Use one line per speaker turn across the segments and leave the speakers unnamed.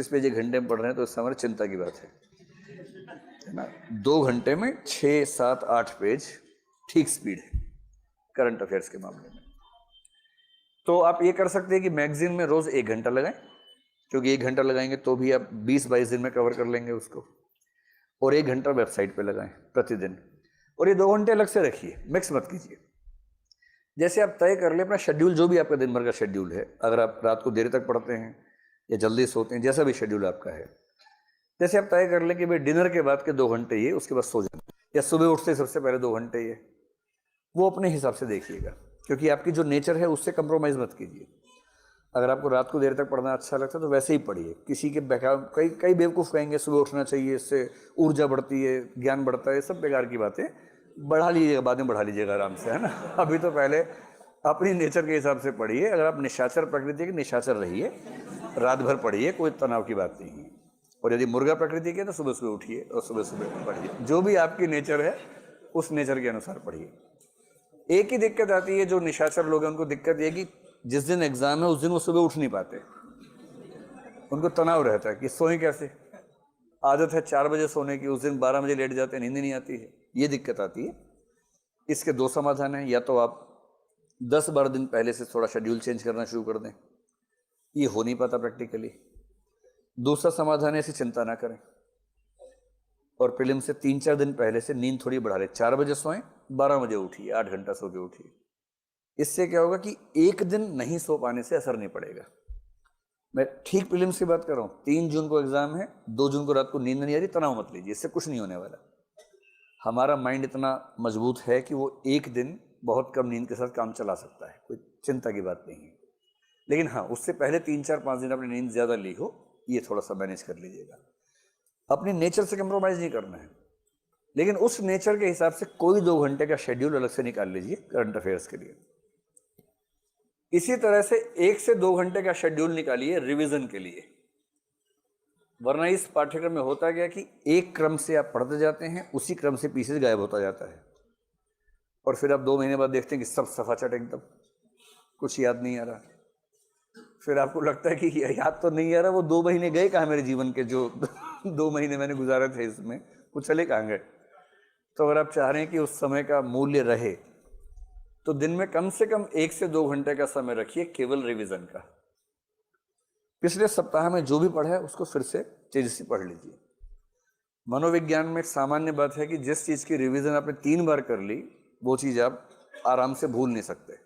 इस पे 1 घंटे में पढ़ रहे हैं तो इस समय चिंता की बात है ना। 2 घंटे में 6, 7, 8 पेज ठीक स्पीड है करंट अफेयर्स के मामले में। तो आप ये कर सकते हैं कि मैगजीन में रोज 1 घंटा लगाएं, क्योंकि 1 घंटा लगाएंगे तो भी आप 20-22 दिन में कवर कर लेंगे उसको। और 1 घंटा वेबसाइट पे लगाएं प्रतिदिन। और ये 2 घंटे अलग से रखिए, मिक्स मत कीजिए। जैसे आप तय कर ले अपना शेड्यूल, जो भी आपका दिन भर का शेड्यूल है। अगर आप रात को देर तक पढ़ते हैं या जल्दी सोते हैं, जैसा भी शेड्यूल आपका है, जैसे आप तय कर लें कि भाई डिनर के बाद के 2 घंटे ये, उसके बाद सो जाना, या सुबह उठते सबसे पहले 2 घंटे ये, वो अपने हिसाब से देखिएगा, क्योंकि आपकी जो नेचर है उससे कंप्रोमाइज मत कीजिए। अगर आपको रात को देर तक पढ़ना अच्छा लगता है तो वैसे ही पढ़िए। किसी के कई बेवकूफ़ कहेंगे सुबह उठना चाहिए, इससे ऊर्जा बढ़ती है, ज्ञान बढ़ता है, सब बेकार की बातें। बढ़ा लीजिएगा, बाद में बढ़ा लीजिएगा आराम से, है ना। अभी तो पहले अपनी नेचर के हिसाब से पढ़िए। अगर आप निशाचर प्रकृति के, निशाचर रहिए, रात भर पढ़िए, कोई तनाव की बात नहीं है। और यदि मुर्गा प्रकृति के तो सुबह सुबह उठिए और सुबह सुबह पढ़िए। जो भी आपकी नेचर है उस नेचर के अनुसार पढ़िए। एक ही दिक्कत आती है, जो निशाचर लोग हैं उनको दिक्कत ये कि जिस दिन एग्जाम है उस दिन वो सुबह उठ नहीं पाते, उनको तनाव रहता है कि सोएं कैसे। आदत है 4 बजे सोने की, उस दिन 12 बजे लेट जाते हैं, नींद नहीं आती है, ये दिक्कत आती है। इसके 2 समाधान हैं। या तो आप 10-12 दिन पहले से थोड़ा शेड्यूल चेंज करना शुरू कर दें, ये हो नहीं पाता प्रैक्टिकली। दूसरा समाधान है, ऐसी चिंता ना करें और प्रीलिम से 3-4 दिन पहले से नींद थोड़ी बढ़ा लें। 4 बजे सोएं, 12 बजे उठिए, 8 घंटा सो के उठिए। इससे क्या होगा कि एक दिन नहीं सो पाने से असर नहीं पड़ेगा। मैं ठीक प्रीलिम्स की बात कर रहा हूँ। 3 जून को एग्जाम है, 2 जून को रात को नींद नहीं आ रही, तनाव मत लीजिए, इससे कुछ नहीं होने वाला। हमारा माइंड इतना मजबूत है कि वो एक दिन बहुत कम नींद के साथ काम चला सकता है, कोई चिंता की बात नहीं है। लेकिन हाँ, उससे पहले 3-4-5 दिन अपनी नींद ज़्यादा ली हो, ये थोड़ा सा मैनेज कर लीजिएगा। अपनी नेचर से कंप्रोमाइज़ नहीं करना है, लेकिन उस नेचर के हिसाब से कोई 2 घंटे का शेड्यूल अलग से निकाल लीजिए करंट अफेयर्स के लिए। इसी तरह से 1 से 2 घंटे का शेड्यूल निकालिए रिवीजन के लिए। वरना इस पाठ्यक्रम में होता क्या कि एक क्रम से आप पढ़ते जाते हैं, उसी क्रम से पीछे गायब होता जाता है, और फिर आप 2 महीने बाद देखते हैं कि सब सफाचट एकदम, कुछ याद नहीं आ रहा। फिर आपको लगता है कि याद तो नहीं आ रहा, वो 2 महीने गए कहाँ मेरे जीवन के, जो 2 महीने मैंने गुजारे थे इसमें, वो चले कहाँ गए। तो अगर आप चाह रहे हैं कि उस समय का मूल्य रहे, तो दिन में कम से कम 1 से 2 घंटे का समय रखिए केवल रिवीजन का। पिछले सप्ताह में जो भी पढ़ा है उसको फिर से तेजी से पढ़ लीजिए। मनोविज्ञान में एक सामान्य बात है कि जिस चीज की रिवीजन आपने 3 बार कर ली, वो चीज आप आराम से भूल नहीं सकते।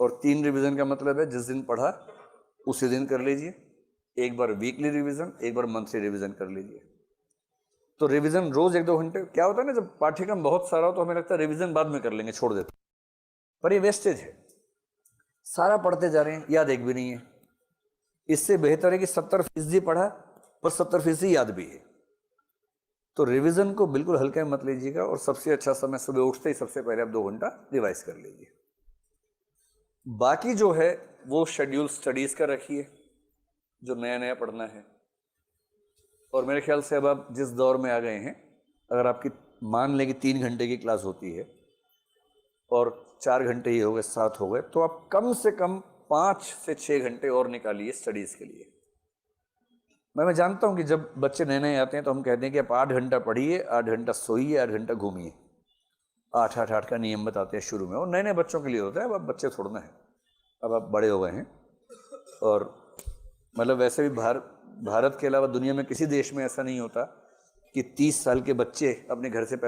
और 3 रिवीजन का मतलब है जिस दिन पढ़ा उसी दिन कर लीजिए। एक बार वीकली रिवीजन, एक बार मंथली रिवीजन कर लीजिए। तो रिवीजन रोज 1-2 घंटे। क्या होता है ना, जब पाठ्यक्रम बहुत सारा हो तो हमें लगता है रिवीजन बाद में कर लेंगे, छोड़ देते, पर ये वेस्टेज है। सारा पढ़ते जा रहे हैं, याद एक भी नहीं है। इससे बेहतर है कि 70% पढ़ा पर 70% याद भी है। तो रिवीजन को बिल्कुल हल्के में मत लीजिएगा, और सबसे अच्छा समय सुबह उठते ही सबसे पहले आप 2 घंटा रिवाइज कर लीजिए। बाकी जो है वो शेड्यूल स्टडीज का रखिए, जो नया नया पढ़ना है। और मेरे ख्याल से अब आप जिस दौर में आ गए हैं, अगर आपकी मान लें कि 3 घंटे की क्लास होती है और 4 घंटे ही हो गए, 7 हो गए, तो आप कम से कम 5 से 6 घंटे और निकालिए स्टडीज के लिए। मैं जानता हूं कि जब बच्चे नए नए आते हैं तो हम कहते हैं कि आप 8 घंटा पढ़िए, 8 घंटा सोइए, 8 घंटा घूमिए। 8-8-8 का नियम बताते हैं शुरू में, और नए नए बच्चों के लिए होता है। अब आप बच्चे छोड़ना है, अब आप बड़े हो गए हैं। और मतलब वैसे भी भारत के अलावा दुनिया में किसी देश में ऐसा नहीं होता कि 30 साल के बच्चे अपने घर से पैसे